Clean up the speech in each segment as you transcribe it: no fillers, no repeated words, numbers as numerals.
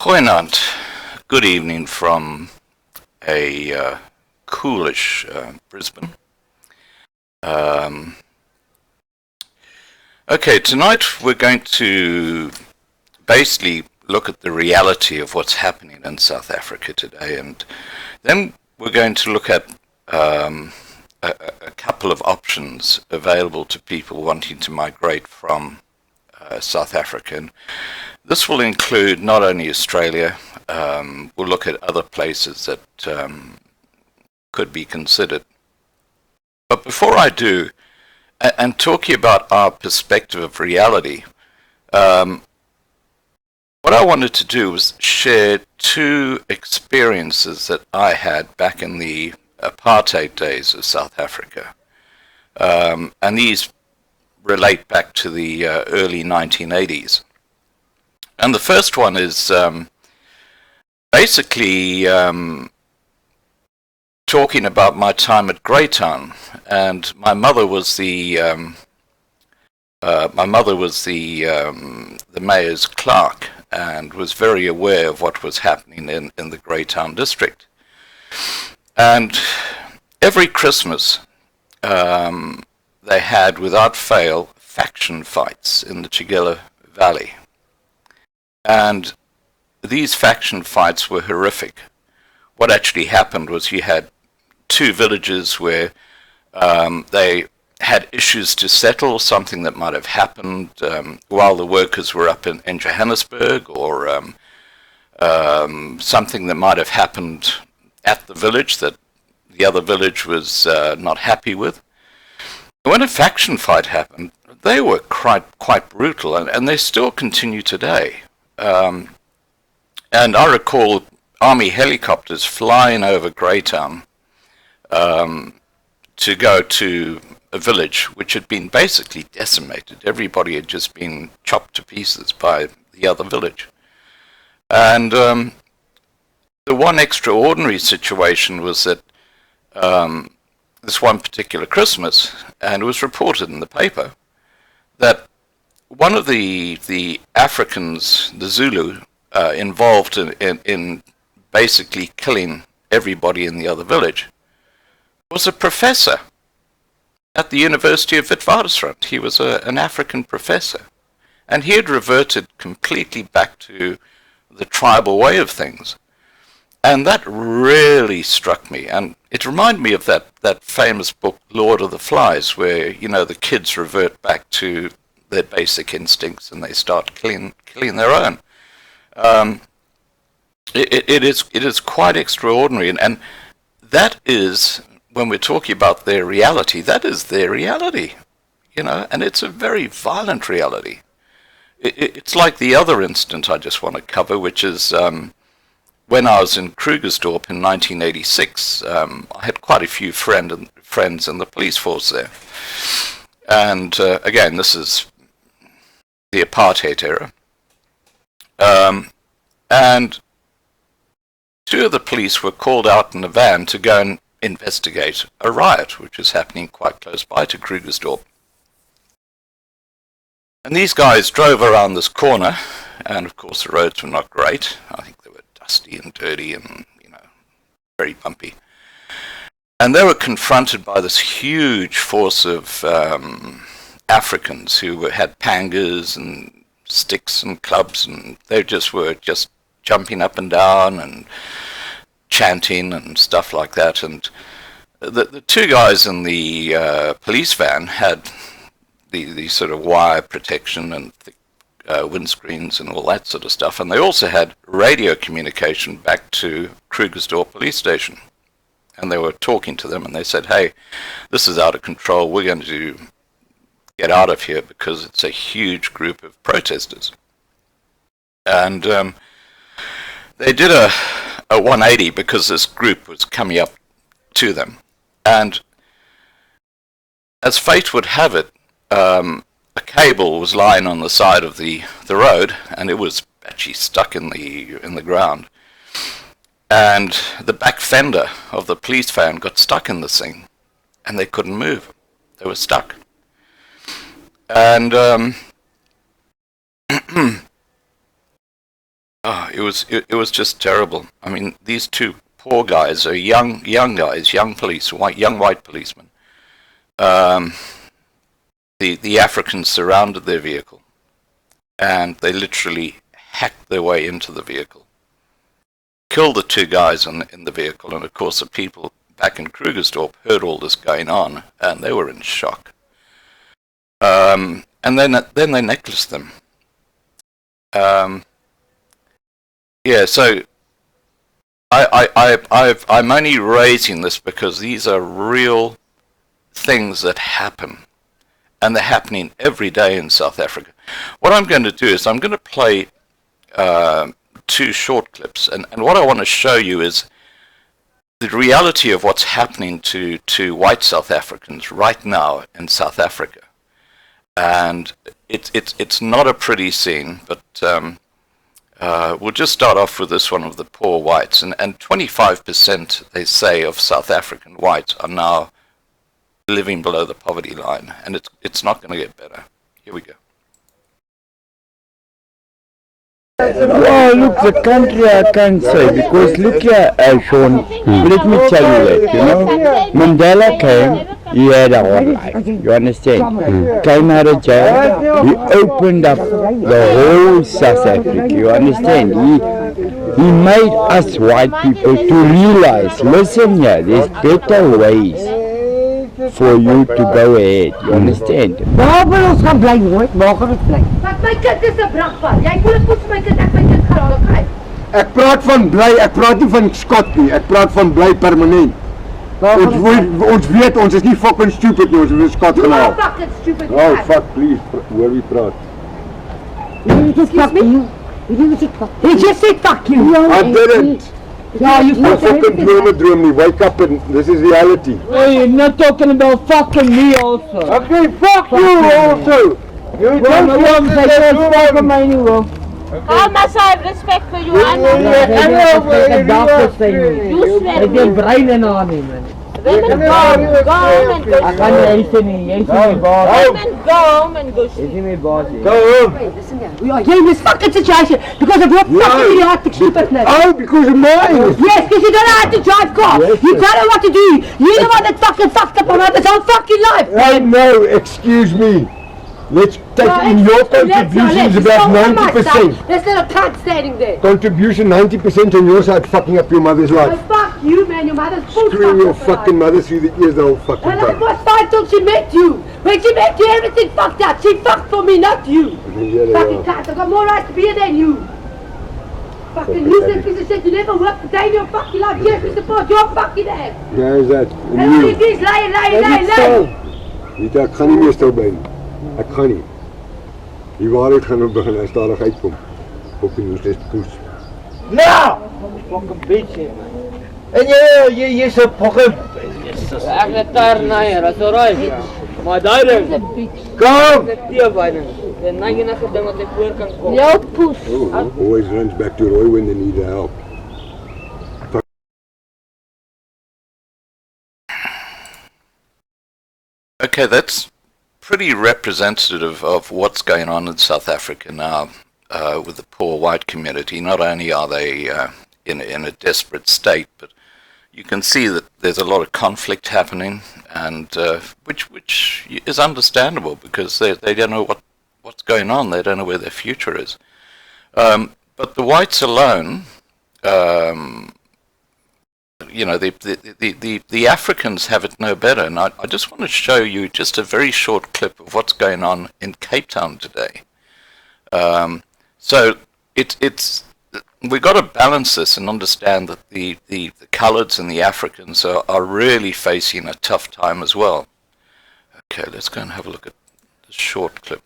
Goeienaand. Good evening from a coolish Brisbane. Okay, tonight we're going to basically look at the reality of what's happening in South Africa today, and then we're going to look at a couple of options available to people wanting to migrate from South Africa. And this will include not only Australia, we'll look at other places that could be considered. But before I do, and talking about our perspective of reality, what I wanted to do was share two experiences that I had back in the apartheid days of South Africa. And these relate back to the early 1980s. And the first one is basically talking about my time at Greytown, and my mother was the mayor's clerk and was very aware of what was happening in the Greytown district. And every Christmas they had, without fail, faction fights in the Chigela Valley. And these faction fights were horrific. What actually happened was you had two villages where they had issues to settle, something that might have happened while the workers were up in Johannesburg, or something that might have happened at the village that the other village was not happy with. When a faction fight happened, they were quite brutal, and they still continue today. And I recall army helicopters flying over Greytown to go to a village which had been basically decimated. Everybody had just been chopped to pieces by the other village. And the one extraordinary situation was that this one particular Christmas, and it was reported in the paper, that one of the Africans, the Zulu, involved in basically killing everybody in the other village, was a professor at the University of Witwatersrand. He was an African professor, and he had reverted completely back to the tribal way of things. And that really struck me, and it reminded me of that famous book, Lord of the Flies, where, you know, the kids revert back to their basic instincts and they start killing their own. It is quite extraordinary, and that is, when we're talking about their reality, that is their reality, you know, and it's a very violent reality. It's like the other incident I just want to cover, which is when I was in Krugersdorp in 1986. I had quite a few friends in the police force there, and again, this is the apartheid era. And two of the police were called out in a van to go and investigate a riot which was happening quite close by to Krugersdorp. And these guys drove around this corner, and of course the roads were not great. I think they were dusty and dirty and, you know, very bumpy. And they were confronted by this huge force of Africans who had pangas and sticks and clubs, and they were just jumping up and down and chanting and stuff like that. And the two guys in the police van had the sort of wire protection and thick windscreens and all that sort of stuff, and they also had radio communication back to Krugersdorp police station. And they were talking to them, and they said, "Hey, this is out of control. We're going to get out of here because it's a huge group of protesters." And they did a 180 because this group was coming up to them. And as fate would have it, a cable was lying on the side of the road, and it was actually stuck in the ground. And the back fender of the police van got stuck in this thing, and they couldn't move. They were stuck. And Oh, it was just terrible. I mean, these two poor guys are young guys, young white policemen. The Africans surrounded their vehicle, and they literally hacked their way into the vehicle, killed the two guys in the vehicle, and of course the people back in Krugersdorp heard all this going on, and they were in shock. And then they necklaced them. Yeah, so I'm only raising this because these are real things that happen, and they're happening every day in South Africa. What I'm going to do is I'm going to play two short clips, and what I want to show you is the reality of what's happening to white South Africans right now in South Africa. And it's not a pretty scene, but we'll just start off with this one of the poor whites, and 25% they say of South African whites are now living below the poverty line, and it's not going to get better. Here we go. Oh, look, the country I can't say, because look here, Sean, let me tell you that, you know, Mandela came, he had a hard life, you understand? Came out of jail, he opened up the whole South Africa, you understand? He made us white people to realize, listen here, there's better ways for you to go ahead, you understand? Waar wil ons gaan bly nooit, waar gaan ons bly? Wat my kind is 'n bragpad. Jy moet dit vir my kind, ek my kind gaan kry. Ek praat van bly, ek praat nie van skot nie, ek praat van bly permanent. Ons weet, ons is nie fucking stupid nie, ons is skot You are genaal. fucking stupid. Oh fuck, please, hoor wie praat. You just fuck you. You just fuck. He just said fuck you. I didn't. Yeah, you I fucking droom nie, wake up and this is reality. Hey, you're not talking about fucking me also. Okay, fuck you also. You Don't don't say you're fucking my anyway. How must I have respect for you, Anna? You swear Ek me. het brein en aan nie, man. Women go home and go Ek gaan nie huis nie, jy is nie my baas. Women go home and go Jy is sleep. nie my baas nie. Go home. Listen here. Yeah, you're in this fucking situation because of your fucking idiotic stupidness. Oh, because of mine. Yes, because you don't know how to drive car. You don't know what to do. You're the one that fucking fucked up on others' whole fucking life. Oh no, excuse me. Let's take in your contributions about 90%. There's not a cunt standing there. Contribution 90% on your side, fucking up your mother's Oh, life. fuck you, man. Your mother's full Screwing your fucked up fucking alive. mother through the ears the whole fucking And I time. was fine till she met you. When she met you, everything fucked up. She fucked for me, not you. Fucking cunt. I've got more right to be here than you. Fucking useless piece of shit. You never worked a day in your fucking life. Yes, we support your fucking ass. Ja, is dat. And what it is, lie. Weet jy, ek gaan nie meer stil bly nie. Ek gaan nie. Die waarheid gaan nou begin as daar uitkom. Fucking useless poes. Now! Fucking bitch, man. En jy's 'n fucking... Ek het daar naai, that's alright. Maar daai ding, Kom! dit teewyning. Die enige ding wat ek voor kan kom. Jou poes. Always runs back to Roy when they need help. Okay, that's pretty representative of what's going on in South Africa now with the poor white community. Not only are they in a desperate state, but you can see that there's a lot of conflict happening, and which is understandable because they don't know what's going on. They don't know where their future is. But the whites alone, you know, the Africans have it no better. And I just want to show you just a very short clip of what's going on in Cape Town today. So it's we've got to balance this and understand that the coloureds and the Africans are really facing a tough time as well. Okay, let's go and have a look at this short clip.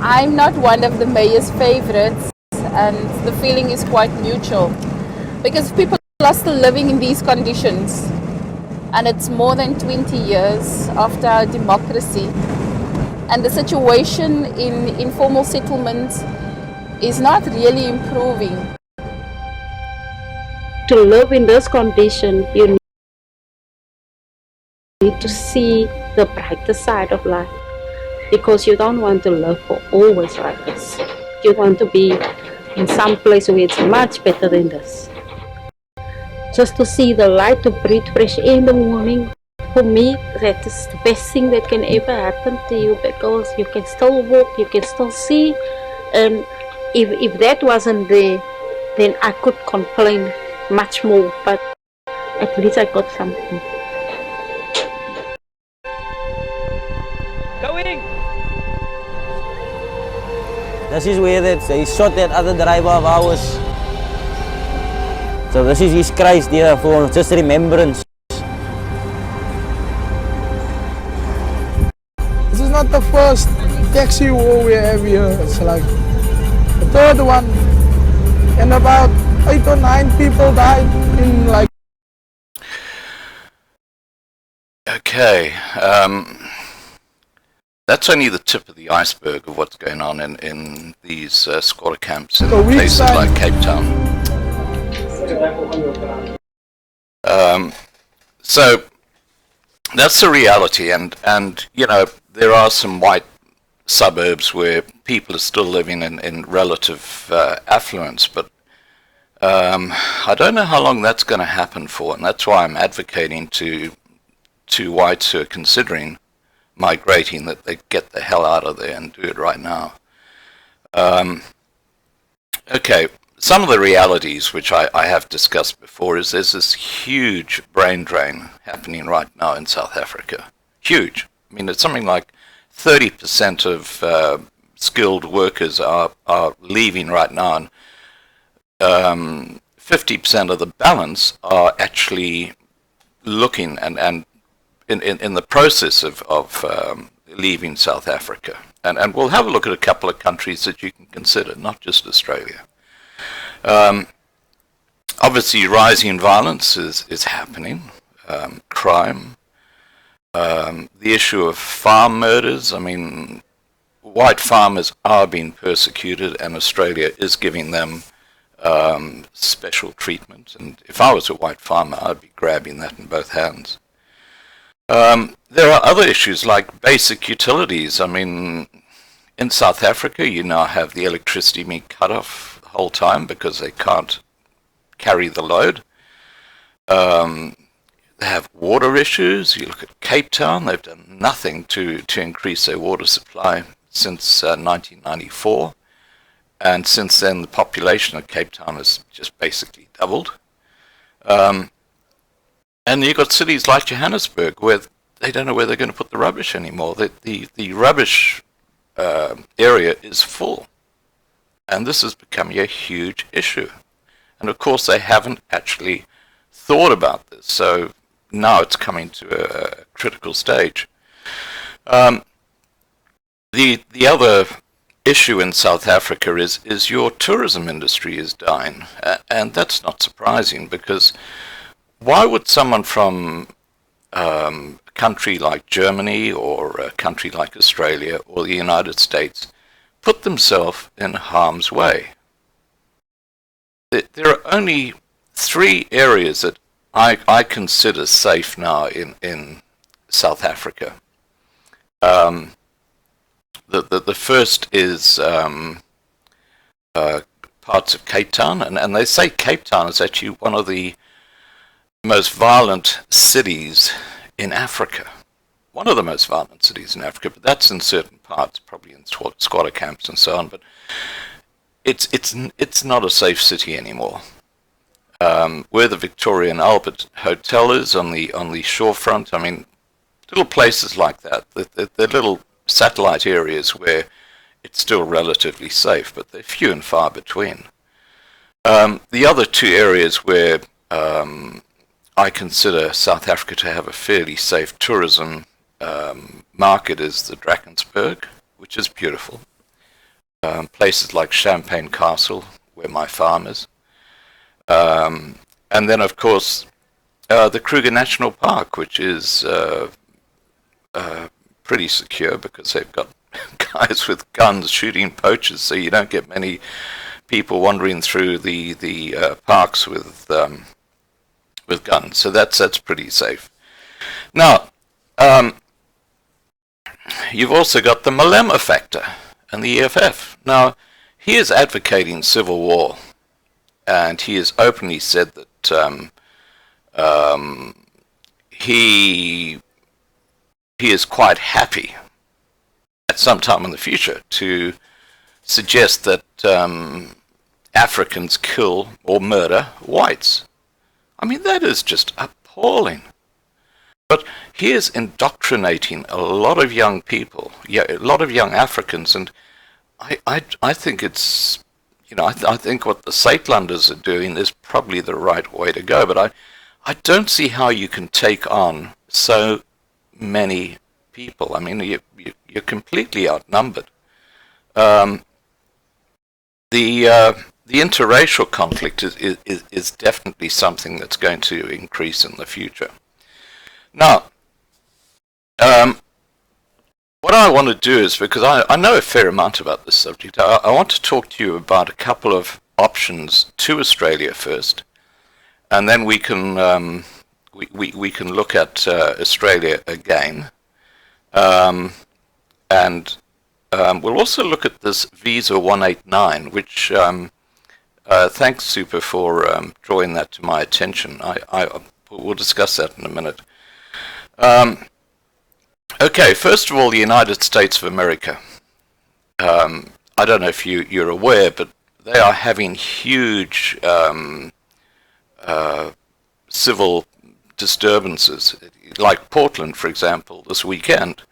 I'm not one of the mayor's favorites, and the feeling is quite neutral because people are still living in these conditions, and it's more than 20 years after our democracy, and the situation in informal settlements is not really improving. To live in this condition, you need to see the brighter side of life. because you don't want to live for always like this. You want to be in some place where it's much better than this. Just to see the light, to breathe fresh air in the morning, for me, that is the best thing that can ever happen to you, because you can still walk, you can still see, and if that wasn't there, then I could complain much more, but at least I got something. Going! This is where he shot that other driver of ours. So this is his Christ here for just remembrance. This is not the first taxi war we have here. It's like the third one, and about 8 or 9 people died in like. Okay, that's only the tip of the iceberg of what's going on in these squatter camps in places like Cape Town. So that's the reality, and you know, there are some white suburbs where people are still living in relative affluence, but I don't know how long that's going to happen for, and that's why I'm advocating to whites who are considering migrating that they get the hell out of there and do it right now. Okay, some of the realities which I have discussed before is there's this huge brain drain happening right now in South Africa. Huge. I mean, it's something like 30% of skilled workers are leaving right now, and 50% of the balance are actually looking and in the process of leaving South Africa. And we'll have a look at a couple of countries that you can consider, not just Australia. Obviously, rising violence is happening, crime, the issue of farm murders. I mean, white farmers are being persecuted, and Australia is giving them special treatment. And if I was a white farmer, I'd be grabbing that in both hands. There are other issues like basic utilities. I mean, in South Africa, you now have the electricity being cut off the whole time because they can't carry the load. They have water issues. You look at Cape Town, they've done nothing to increase their water supply since 1994. And since then, the population of Cape Town has just basically doubled. And you've got cities like Johannesburg where they don't know where they're going to put the rubbish anymore. The rubbish area is full. And this is becoming a huge issue. And of course, they haven't actually thought about this. So now it's coming to a critical stage. The other issue in South Africa is your tourism industry is dying. And that's not surprising, because why would someone from a country like Germany or a country like Australia or the United States put themselves in harm's way? There are only 3 areas that I consider safe now in South Africa. The first is parts of Cape Town, and they say Cape Town is actually one of the most violent cities in Africa. One of the most violent cities in Africa, but that's in certain parts, probably in squatter camps and so on. But it's not a safe city anymore. Where the Victoria and Albert Hotel is on the shorefront, I mean, little places like that. They're little satellite areas where it's still relatively safe, but they're few and far between. The other 2 areas where I consider South Africa to have a fairly safe tourism market is the Drakensberg, which is beautiful. Places like Champagne Castle, where my farm is. And then, of course, the Kruger National Park, which is pretty secure because they've got guys with guns shooting poachers, so you don't get many people wandering through the parks with guns. So that's pretty safe. Now, you've also got the Malema factor and the EFF. Now, he is advocating civil war, and he has openly said that he is quite happy at some time in the future to suggest that Africans kill or murder whites. I mean, that is just appalling. But he is indoctrinating a lot of young people, a lot of young Africans, and I think it's, I think what the Saitlanders are doing is probably the right way to go, but I don't see how you can take on so many people. I mean, you're completely outnumbered. The interracial conflict is definitely something that's going to increase in the future. Now, what I want to do is, because I know a fair amount about this subject, I want to talk to you about a couple of options to Australia first, and then we can we can look at Australia again, and we'll also look at this Visa 189, which thanks Super for drawing that to my attention. We'll discuss that in a minute. Okay, first of all, the United States of America. I don't know if you're aware, but they are having huge civil disturbances. Like Portland, for example, this weekend,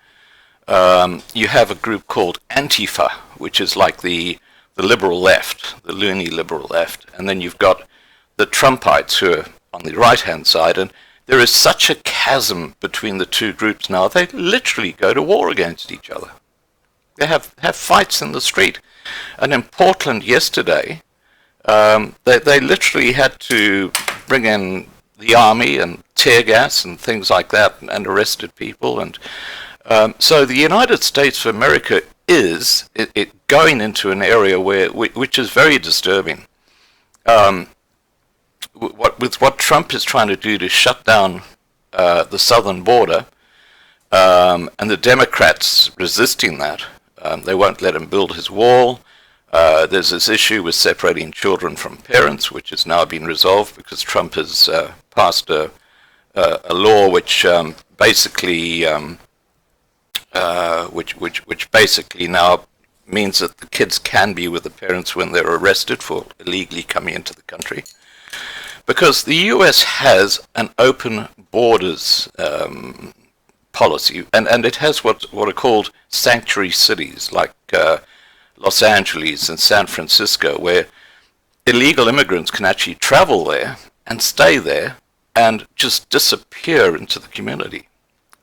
you have a group called Antifa, which is like the liberal left, the loony liberal left, and then you've got the Trumpites who are on the right-hand side, and there is such a chasm between the two groups now, they literally go to war against each other. They have fights in the street. And in Portland yesterday, they literally had to bring in the army and tear gas and things like that, and arrested people. And so the United States of America is going into an area which is very disturbing. With what Trump is trying to do to shut down the southern border, and the Democrats resisting that, they won't let him build his wall. There's this issue with separating children from parents, which has now been resolved because Trump has passed a law which basically which basically now means that the kids can be with the parents when they're arrested for illegally coming into the country. Because the US has an open borders policy, and it has what are called sanctuary cities, like Los Angeles and San Francisco, where illegal immigrants can actually travel there and stay there and just disappear into the community.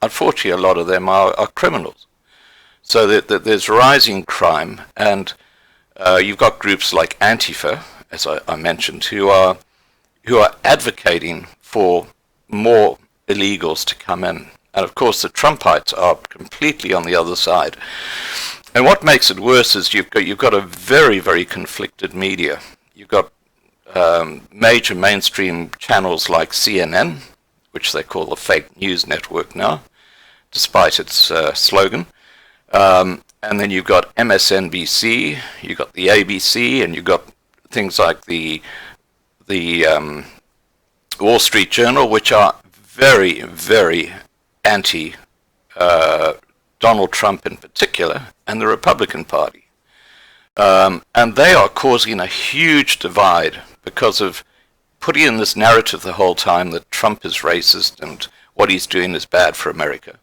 Unfortunately, a lot of them are criminals. So that there's rising crime, and you've got groups like Antifa, as I mentioned, who are advocating for more illegals to come in. And of course the Trumpites are completely on the other side. And what makes it worse is you've got a very, very conflicted media. You've got major mainstream channels like CNN, which they call the fake news network now, despite its slogan. And then you've got MSNBC, you've got the ABC, and you've got things like the Wall Street Journal, which are very, very anti Donald Trump in particular, and the Republican Party. And they are causing a huge divide because of putting in this narrative the whole time that Trump is racist and what he's doing is bad for America.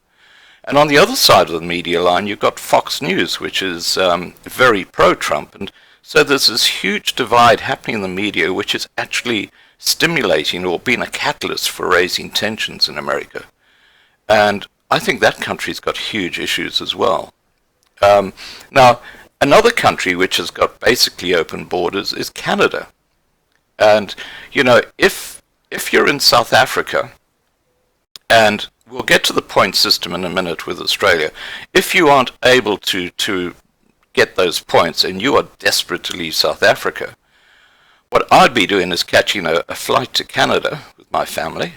And on the other side of the media line, you've got Fox News, which is very pro-Trump. And so there's this huge divide happening in the media, which is actually stimulating or being a catalyst for raising tensions in America. And I think that country's got huge issues as well. Now, another country which has got basically open borders is Canada. And, you know, if you're in South Africa, and we'll get to the point system in a minute with Australia, if you aren't able to get those points and you are desperate to leave South Africa, what I'd be doing is catching a flight to Canada with my family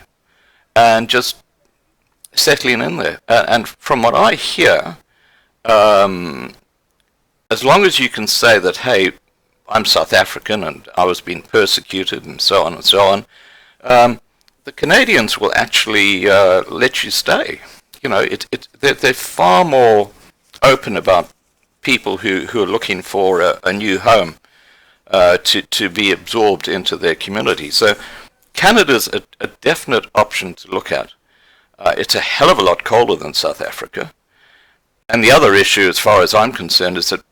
and just settling in there. And from what I hear, as long as you can say that, hey, I'm South African and I was being persecuted and so on and so on, the Canadians will actually let you stay. You know, they're far more open about people who are looking for a new home to be absorbed into their community. So Canada's a definite option to look at. It's a hell of a lot colder than South Africa. And the other issue, as far as I'm concerned, is that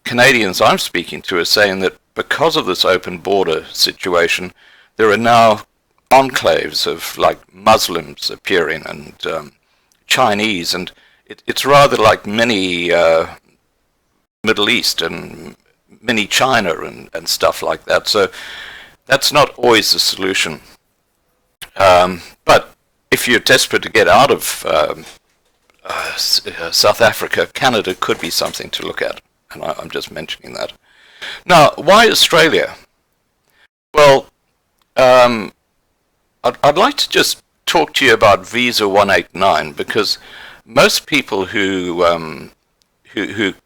Canadians I'm speaking to are saying that because of this open border situation, there are now enclaves of like Muslims appearing and Chinese, and it's rather like mini Middle East and mini China and stuff like that. So that's not always the solution. But if you're desperate to get out of South Africa, Canada could be something to look at. And I'm just mentioning that. Now, why Australia? Well, I'd like to just talk to you about Visa 189, because most people who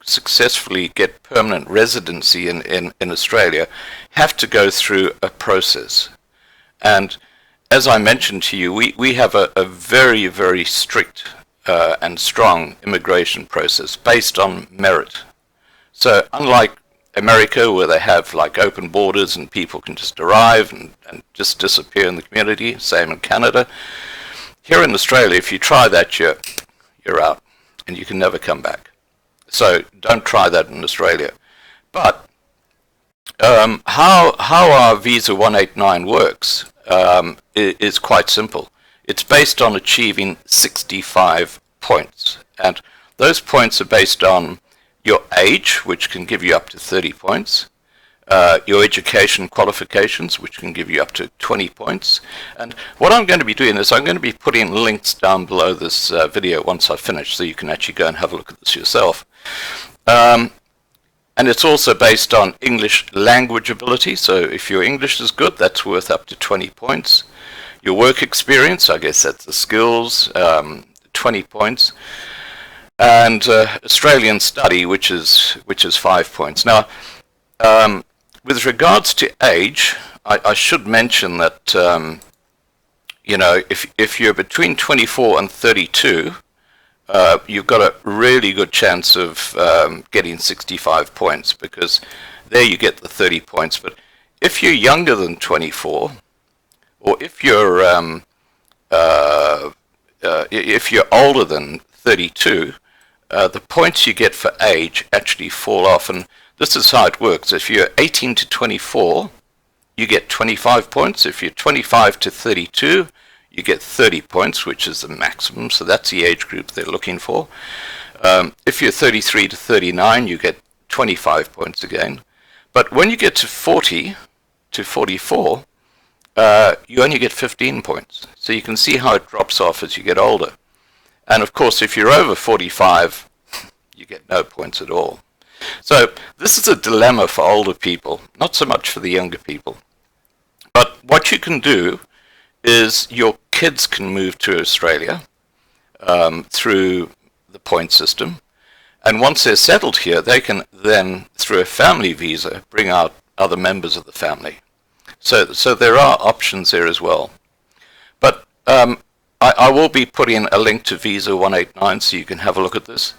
successfully get permanent residency in Australia have to go through a process. And as I mentioned to you, we have a very, very strict and strong immigration process based on merit. So unlike America, where they have like open borders and people can just arrive and just disappear in the community, same in Canada, here in Australia, if you try that, you're out and you can never come back. So don't try that in Australia. But how our Visa 189 works is quite simple. It's based on achieving 65 points. And those points are based on your age, which can give you up to 30 points, your education qualifications, which can give you up to 20 points. And what I'm going to be doing is I'm going to be putting links down below this video once I finish, so you can actually go and have a look at this yourself. And it's also based on English language ability, so if your English is good, that's worth up to 20 points. Your work experience, I guess that's the skills, 20 points. And Australian study, which is 5 points. Now, with regards to age, I should mention that you know, if you're between 24 and 32, you've got a really good chance of getting 65 points, because there you get the 30 points. But if you're younger than 24, or if you're older than 32, the points you get for age actually fall off. And this is how it works. If you're 18 to 24, you get 25 points. If you're 25 to 32, you get 30 points, which is the maximum. So that's the age group they're looking for. If you're 33 to 39, you get 25 points again. But when you get to 40 to 44, you only get 15 points. So you can see how it drops off as you get older. And of course, if you're over 45, you get no points at all. So this is a dilemma for older people, not so much for the younger people. But what you can do is your kids can move to Australia through the point system. And once they're settled here, they can then, through a family visa, bring out other members of the family. So there are options there as well. But I will be putting a link to Visa 189 so you can have a look at this.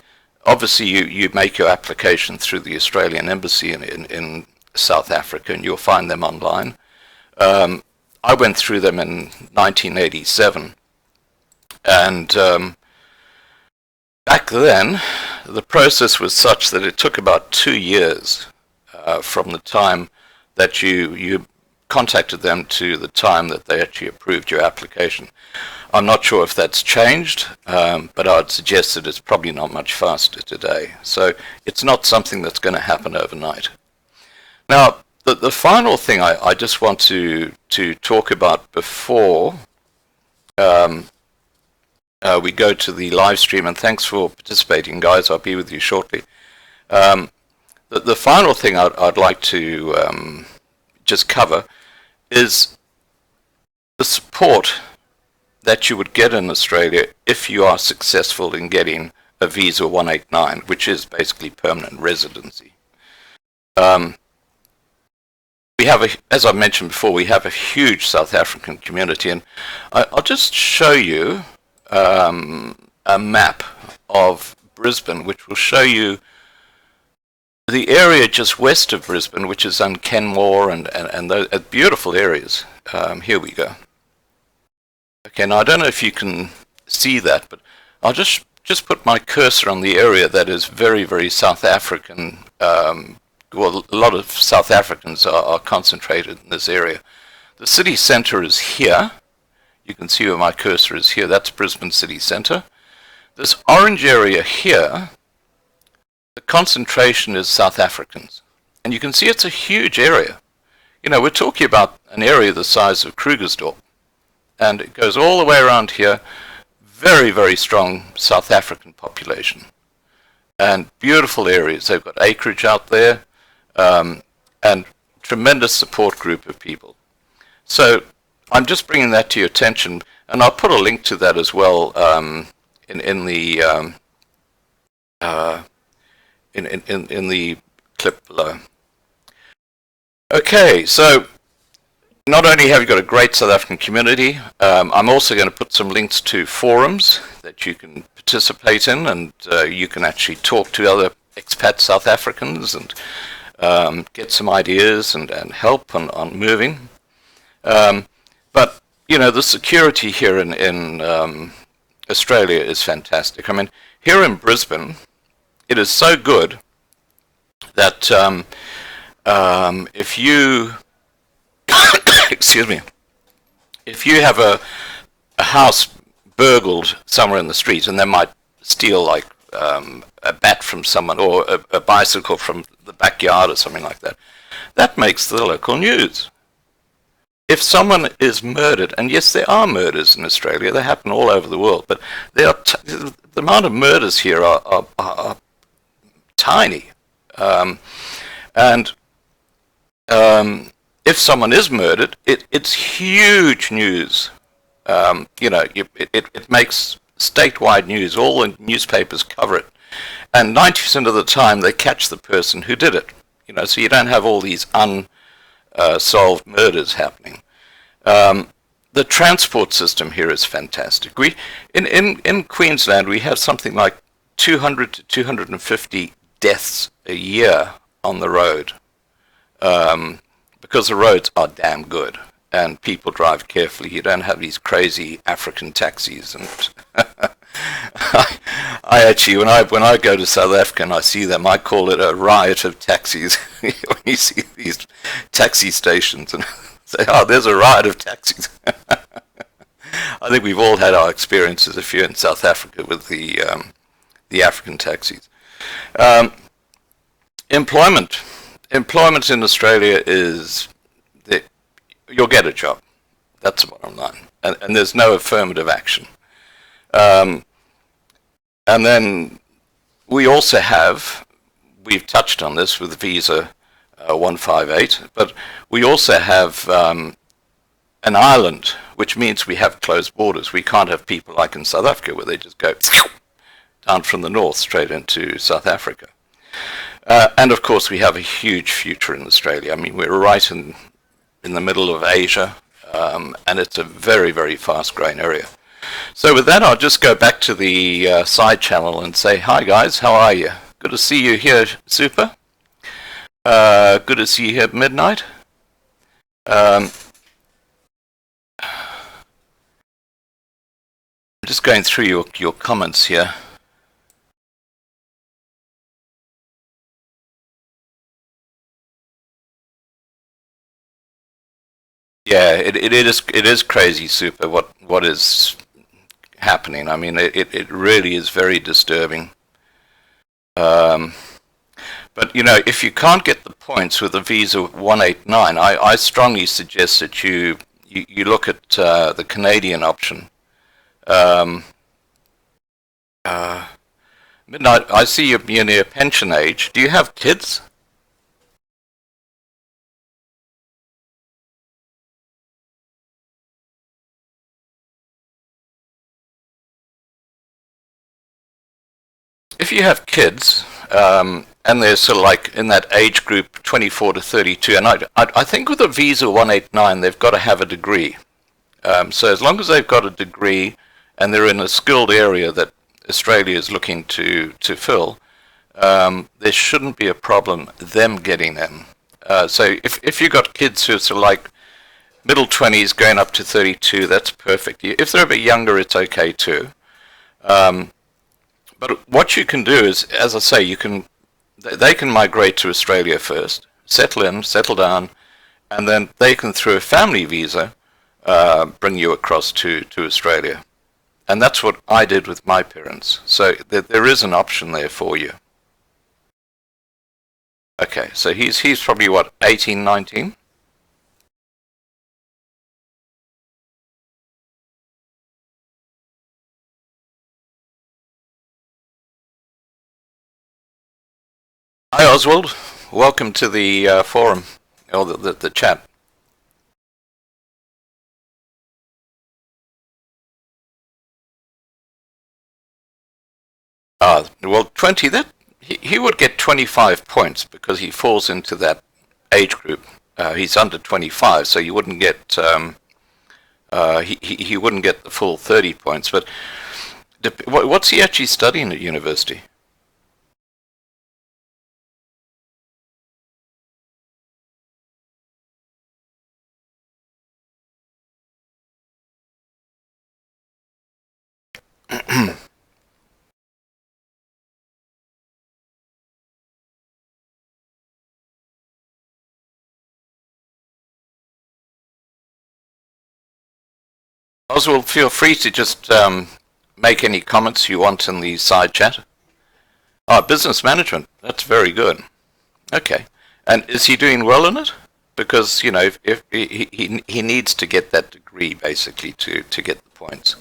Obviously, you make your application through the Australian Embassy in South Africa, and you'll find them online. I went through them in 1987, and back then, the process was such that it took about 2 years from the time that you contacted them to the time that they actually approved your application. I'm not sure if that's changed, but I'd suggest that it's probably not much faster today. So it's not something that's going to happen overnight. Now, the final thing I just want to talk about before we go to the live stream, and thanks for participating, guys. I'll be with you shortly. The final thing I'd like to just cover is the support that you would get in Australia if you are successful in getting a visa 189, which is basically permanent residency. We have, as I mentioned before, we have a huge South African community, and I'll just show you a map of Brisbane, which will show you the area just west of Brisbane, which is on Kenmore and those beautiful areas. Here we go. Okay, now I don't know if you can see that, but I'll just put my cursor on the area that is very, very South African. Well, a lot of South Africans are concentrated in this area. The city centre is here. You can see where my cursor is here. That's Brisbane city centre. This orange area here, the concentration is South Africans. And you can see it's a huge area. You know, we're talking about an area the size of Krugersdorp. And it goes all the way around here. Very, very strong South African population. And beautiful areas. They've got acreage out there. And tremendous support group of people. So I'm just bringing that to your attention, and I'll put a link to that as well in the clip below. Okay, so not only have you got a great South African community, I'm also going to put some links to forums that you can participate in, and you can actually talk to other expat South Africans and get some ideas and help on moving. But, you know, the security here in Australia is fantastic. I mean, here in Brisbane, it is so good that if you, excuse me, if you have a house burgled somewhere in the street, and they might steal like a bat from someone or a bicycle from the backyard or something like that, that makes the local news. If someone is murdered, and yes, there are murders in Australia, they happen all over the world, but there are the amount of murders here are tiny. If someone is murdered, it's huge news. You know, it makes statewide news. All the newspapers cover it, and 90% of the time they catch the person who did it. You know, so you don't have all these unsolved murders happening. The transport system here is fantastic. We in Queensland we have something like 200 to 250 deaths a year on the road, because the roads are damn good and people drive carefully. You don't have these crazy African taxis, and I actually, when I go to South Africa and I see them, I call it a riot of taxis. When you see these taxi stations and say, oh, there's a riot of taxis. I think we've all had our experiences if you're in South Africa with the African taxis. Employment in Australia is that you'll get a job. That's the bottom line, and there's no affirmative action. And then we also have, we've touched on this with visa 158, but we also have an island, which means we have closed borders. We can't have people like in South Africa where they just go down from the north straight into South Africa. And of course we have a huge future in Australia. I mean, we're right in the middle of Asia, and it's a very, very fast growing area. So with that, I'll just go back to the side channel and say, hi guys, how are you? Good to see you here, Super. Good to see you here at midnight. Just going through your comments here. Yeah, it is crazy, Super, what is happening. I mean, it really is very disturbing. But, you know, if you can't get the points with a visa 189, I strongly suggest that you look at the Canadian option. Midnight, I see you're near pension age. Do you have kids? if you have kids, and they're sort of like in that age group 24 to 32, and I think with a visa 189 they've got to have a degree. So as long as they've got a degree and they're in a skilled area that Australia is looking to fill, there shouldn't be a problem them getting in. So if you've got kids who are sort of like middle 20s going up to 32, that's perfect. If they're a bit younger, it's okay too. But what you can do is, as I say, they can migrate to Australia first, settle in, settle down, and then they can, through a family visa, bring you across to Australia. And that's what I did with my parents. So there is an option there for you. Okay, so he's probably what, 18, 19? Hi Oswald, welcome to the forum, or the chat. Well, 20, he would get 25 points because he falls into that age group. He's under 25, so you wouldn't get he wouldn't get the full 30 points. But what's he actually studying at university? Oswald, feel free to just make any comments you want in the side chat. Business management, that's very good. Okay, and is he doing well in it? Because, you know, if he needs to get that degree basically to get the points.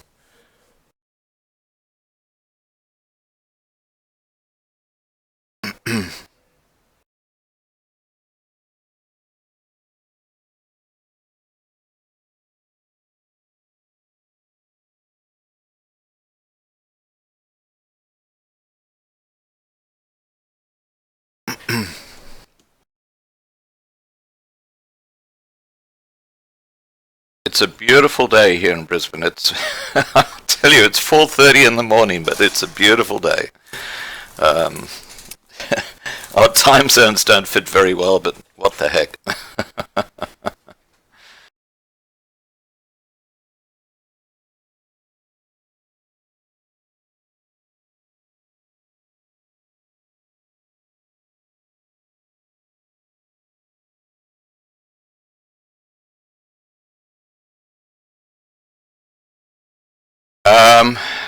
It's a beautiful day here in Brisbane. It's I tell you, it's 4:30 in the morning, but it's a beautiful day. Our time zones don't fit very well, but what the heck.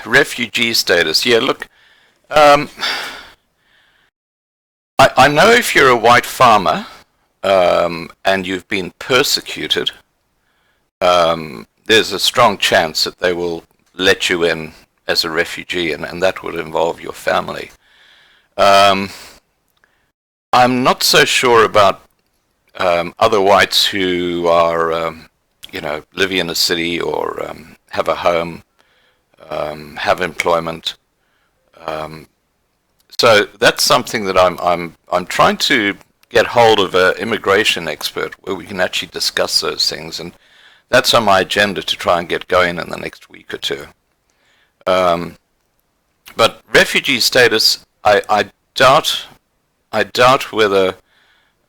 Refugee status. Yeah, look, I know if you're a white farmer and you've been persecuted, there's a strong chance that they will let you in as a refugee, and that will involve your family. I'm not so sure about other whites who are, you know, living in a city or have a home, have employment. So that's something that I'm trying to get hold of an immigration expert where we can actually discuss those things, and that's on my agenda to try and get going in the next week or two. But refugee status, I doubt whether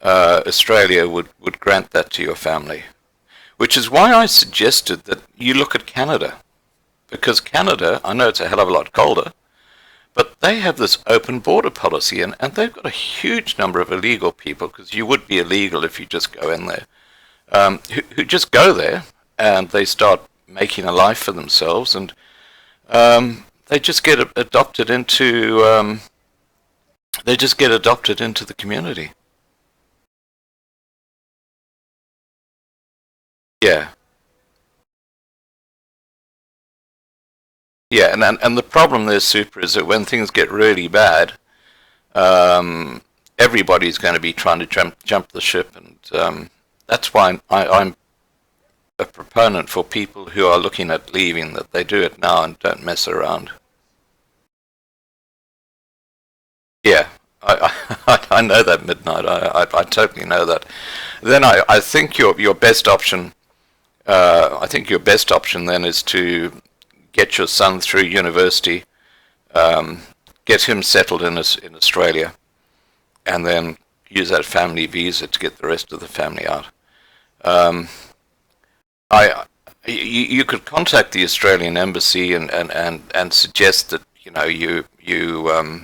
Australia would grant that to your family, which is why I suggested that you look at Canada, because Canada, I know it's a hell of a lot colder, but they have this open border policy, and they've got a huge number of illegal people, because you would be illegal if you just go in there, who just go there and they start making a life for themselves, and they just get adopted into the community. Yeah. Yeah, and the problem there, Super, is that when things get really bad, everybody's going to be trying to jump the ship, and that's why I'm a proponent for people who are looking at leaving, that they do it now and don't mess around. I know that, Midnight. I totally know that. Then I think your best option. I think your best option then is to get your son through university, get him settled in Australia, and then use that family visa to get the rest of the family out. You could contact the Australian Embassy and suggest that you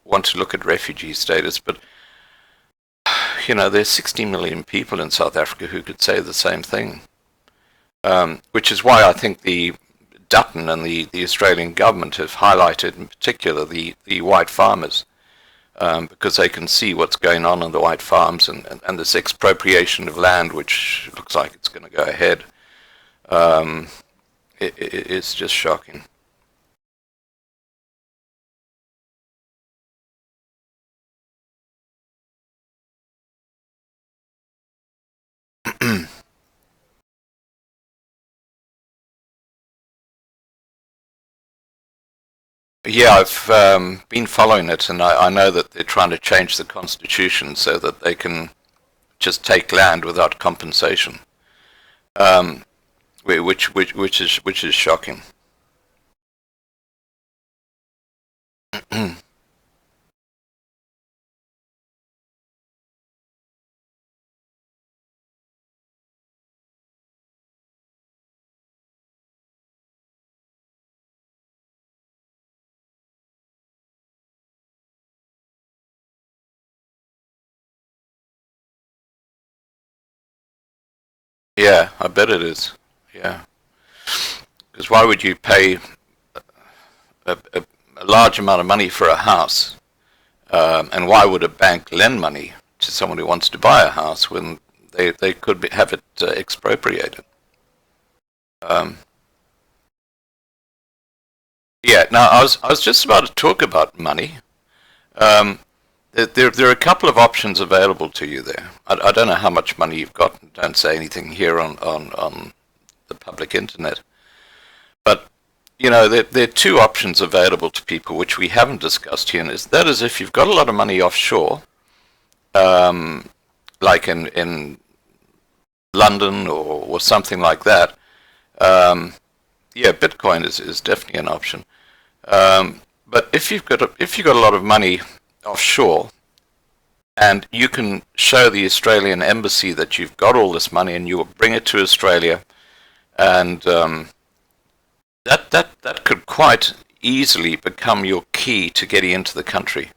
want to look at refugee status, but there's 60 million people in South Africa who could say the same thing, which is why I think the Dutton and the Australian government have highlighted in particular the white farmers, because they can see what's going on in the white farms and this expropriation of land, which looks like it's going to go ahead. It's just shocking. Yeah, I've been following it, and I know that they're trying to change the constitution so that they can just take land without compensation, which is shocking. Yeah, I bet it is. Yeah, because why would you pay a large amount of money for a house, and why would a bank lend money to someone who wants to buy a house when they could have it expropriated? Yeah. Now I was just about to talk about money. There are a couple of options available to you there. I don't know how much money you've got. Don't say anything here on the public internet. But, there are two options available to people which we haven't discussed here. And that is if you've got a lot of money offshore, like in London or something like that, yeah, Bitcoin is definitely an option. But if you've got a lot of money offshore, and you can show the Australian Embassy that you've got all this money and you will bring it to Australia, and that could quite easily become your key to getting into the country.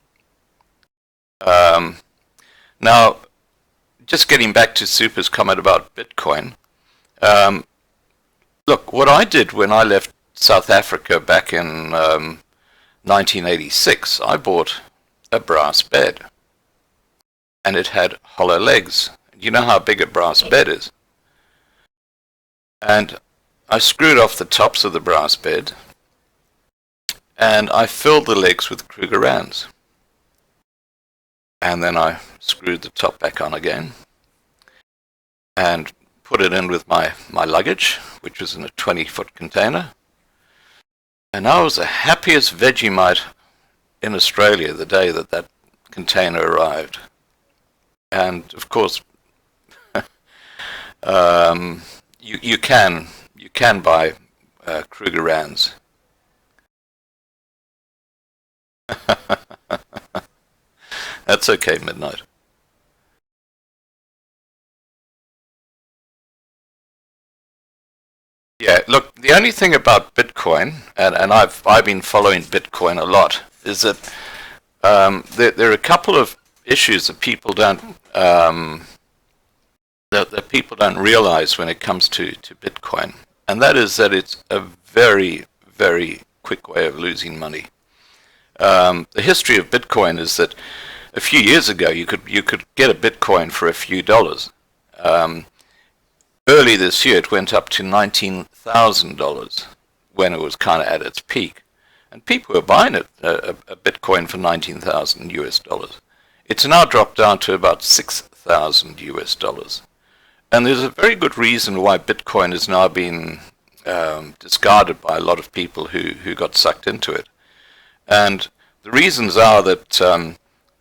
Now, just getting back to Super's comment about Bitcoin, look, what I did when I left South Africa back in 1986, I bought a brass bed, and it had hollow legs. You know how big a brass bed is? And I screwed off the tops of the brass bed, and I filled the legs with Krugerrands. And then I screwed the top back on again, and put it in with my luggage, which was in a 20-foot container. And I was the happiest Vegemite in Australia the day that container arrived. And of course, you can buy Krugerrands. That's okay, Midnight. Yeah, look, the only thing about Bitcoin, and I've been following Bitcoin a lot, is that there are a couple of issues that people don't realize when it comes to Bitcoin, and that is that it's a very, very quick way of losing money. The history of Bitcoin is that a few years ago you could get a Bitcoin for a few dollars. Early this year it went up to $19,000 when it was kind of at its peak, and people were buying it, a Bitcoin for 19,000 US dollars. It's now dropped down to about 6,000 US dollars. And there's a very good reason why Bitcoin is now being discarded by a lot of people who got sucked into it. And the reasons are that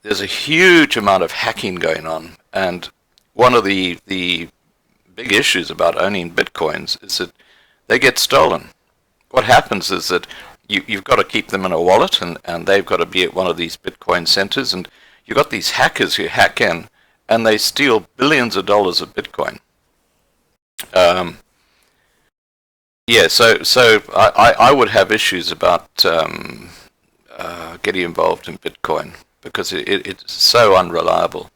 there's a huge amount of hacking going on, and one of the big issues about owning bitcoins is that they get stolen. What happens is that you've got to keep them in a wallet, and they've got to be at one of these Bitcoin centers, and you've got these hackers who hack in, and they steal billions of dollars of Bitcoin. Yeah, so I would have issues about getting involved in Bitcoin because it's so unreliable.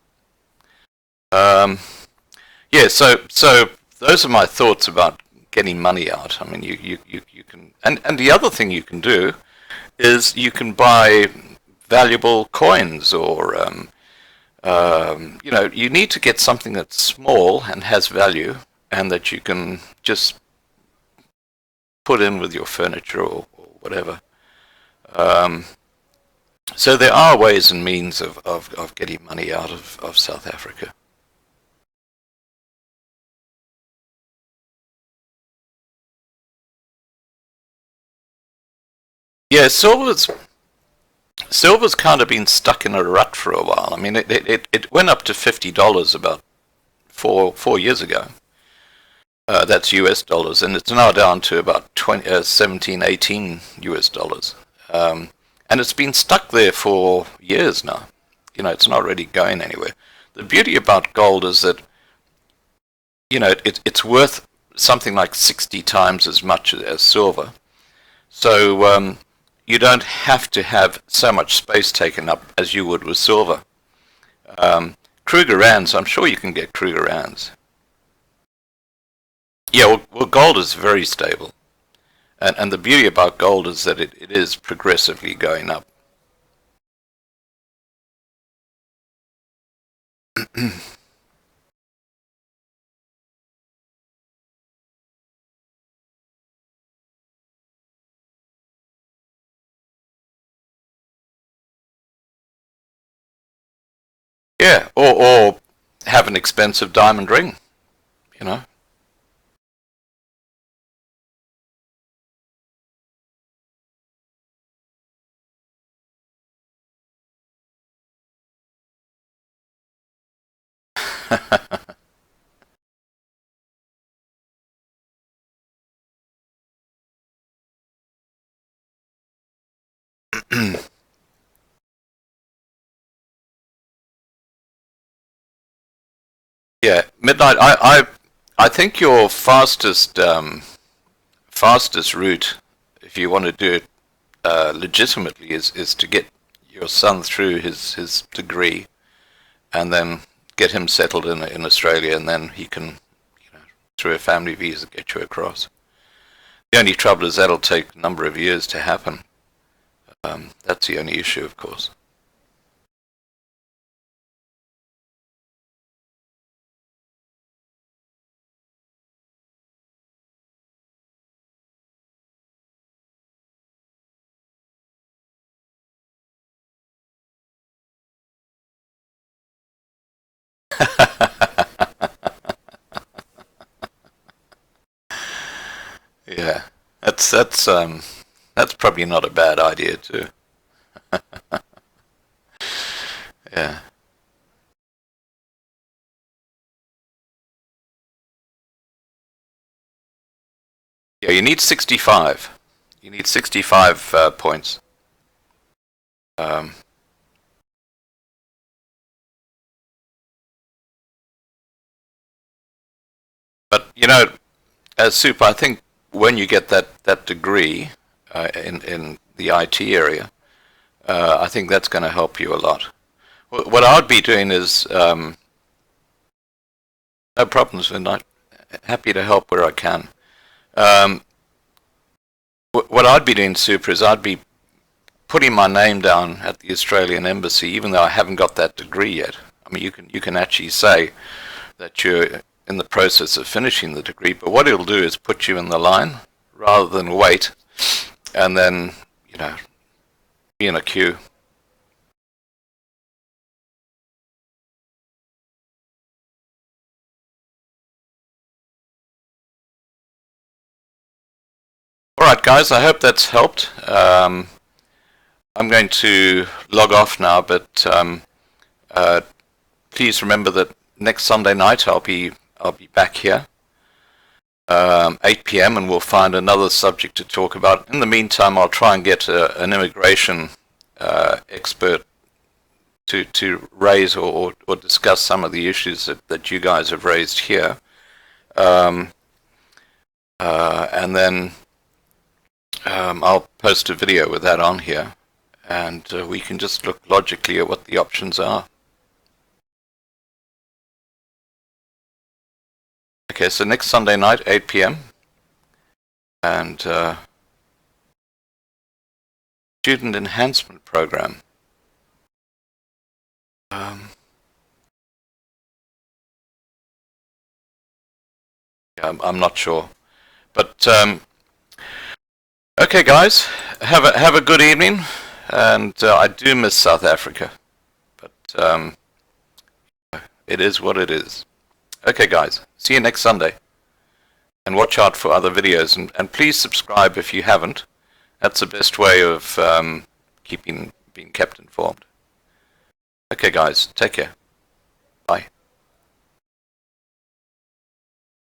Yeah, so those are my thoughts about getting money out. I mean, you can, and the other thing you can do is you can buy valuable coins, or you know, you need to get something that's small and has value, and that you can just put in with your furniture or whatever. So there are ways and means of getting money out of South Africa. Yeah, silver's kind of been stuck in a rut for a while. I mean, it went up to $50 about four years ago. That's US dollars, and it's now down to about 17, 18 US dollars. And it's been stuck there for years now. You know, it's not really going anywhere. The beauty about gold is that, you know, it's worth something like 60 times as much as silver. So you don't have to have so much space taken up as you would with silver. Kruger Rands, I'm sure you can get Kruger Rands. Yeah, well, gold is very stable. And the beauty about gold is that it is progressively going up. Yeah, or have an expensive diamond ring, you know. Yeah, Midnight. I think your fastest route, if you want to do it legitimately, is to get your son through his degree, and then get him settled in Australia, and then he can, you know, through a family visa, get you across. The only trouble is that'll take a number of years to happen. That's the only issue, of course. Yeah, that's probably not a bad idea too. Yeah. Yeah, you need 65. You need 65 points. But you know, as Soup, I think when you get that degree in the IT area, I think that's going to help you a lot. What I'd be doing is no problems, and I'm happy to help where I can. What I'd be doing, Super, is I'd be putting my name down at the Australian Embassy, even though I haven't got that degree yet. I mean, you can actually say that you're in the process of finishing the degree, but what it'll do is put you in the line rather than wait, and then, you know, be in a queue. Alright guys, I hope that's helped. I'm going to log off now, but Please remember that next Sunday night I'll be back here, 8 p.m. and we'll find another subject to talk about. In the meantime, I'll try and get an immigration expert to raise or discuss some of the issues that you guys have raised here, and then I'll post a video with that on here, and we can just look logically at what the options are. Okay, so next Sunday night, 8 p.m. and student enhancement program. Yeah, I'm not sure, but okay, guys, have a good evening, and I do miss South Africa, but it is what it is. Okay, guys, see you next Sunday, and watch out for other videos, and please subscribe if you haven't. That's the best way of being kept informed. Okay, guys, take care. Bye.